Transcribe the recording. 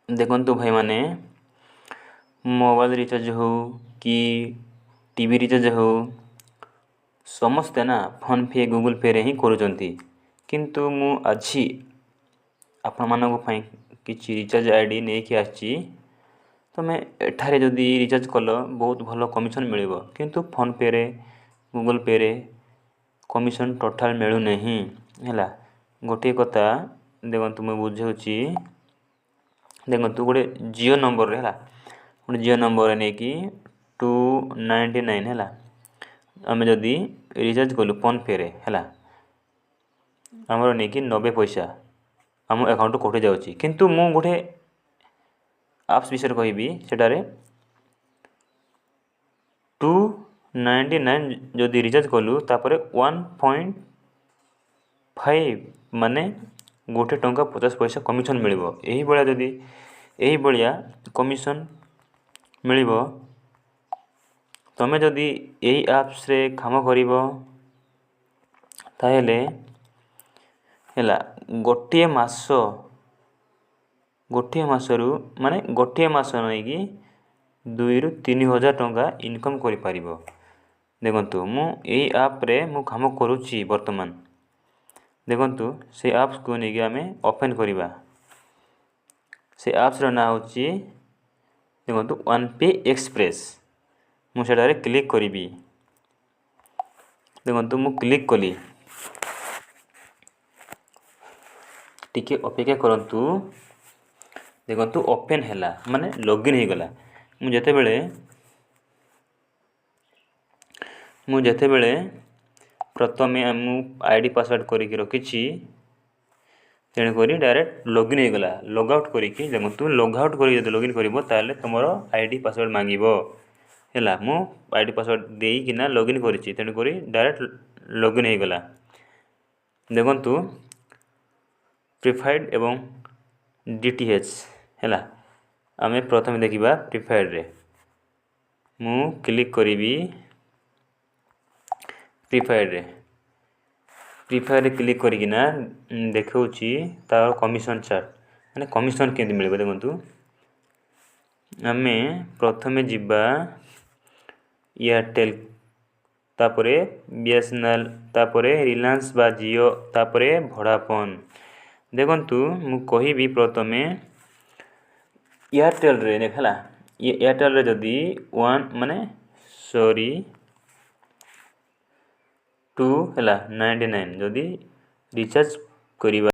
देखंतु भाई माने मोबाइल रिचार्ज हो कि टीवी रिचार्ज हो समस्ते ना फोन पे गूगल पे रे ही करूचंती किंतु मु आछि आपण मानक पई किछि रिचार्ज आईडी नै कि आछि तमे एठारे जदि रिचार्ज कल बहुत भलो कमिशन मिलिबो किंतु फोन पे रे गूगल पे रे कमिशन टोटाल मिलु नहीं हैला गोटे कथा देखंतु मैं बुझौछि देखंतु गोटे जियो नंबर रे हैला गोटे जियो नंबर नै कि 299 हैला आमे जदि रिचार्ज कलु फोन पे रे हैला हमरो नै कि 90 पैसा हम अकाउंट कोठे जाउछि किंतु मु गोटे एप्स विषय कहबी सेटारे 299 जदि रिचार्ज कलु तापरे 1.5 माने गोटे टंका 50 पैसा कमिशन मिलिबो एही बळा जदि एही बळिया कमिशन मिलिबो तमे जदि एही एप्स रे काम करिवो ताहेले हैला गोटे मासरु माने गोटे मास नै कि 2 रु 3 हजार टंका इनकम करि पारिबो देखंतु मु एही ऐप रे मु काम करूछि वर्तमान देखंतु से ऐप्स को नै कि आमे ओपन करिबा से ऐप्स रो ना होछि देखंतु वन पे एक्सप्रेस मु सेटारे क्लिक करिबी देखंतु मु क्लिक कली टिके अपेक्षा करंतु देखंतु ओपन हैला माने लॉगिन हे गला मु जेते बेले प्रथमे मु आईडी पासवर्ड करि कि रखिछि तेने करी डायरेक्ट लॉगिन हे गला लॉग आउट करी कि देखंतु लॉग आउट करी जदि लॉगिन करिवो ताले तमरो आईडी पासवर्ड मांगिबो हैला मु आईडी पासवर्ड देई किना लॉगिन करिछि तेने करी डायरेक्ट लॉगिन हे गला देखंतु प्रीफाइड एवं डीटीएच हैला आमे प्रथमे देखिबा प्रीफाइड रे मु क्लिक करिवि प्रीफाइड रे क्लिक करी किना देखौछि तार कमिशन चार्ट माने कमिशन केंति मिलबो देखंतु आमे प्रथमे जिबा एयरटेल तापरे बीएसएनएल तापरे रिलायंस बा जियो तापरे वोडाफोन देखंतु मु कहिबी प्रथमे एयरटेल रे देखला ये एयरटेल रे जदी 1 माने सॉरी 2 हैला 99 जदी रिचार्ज करिबा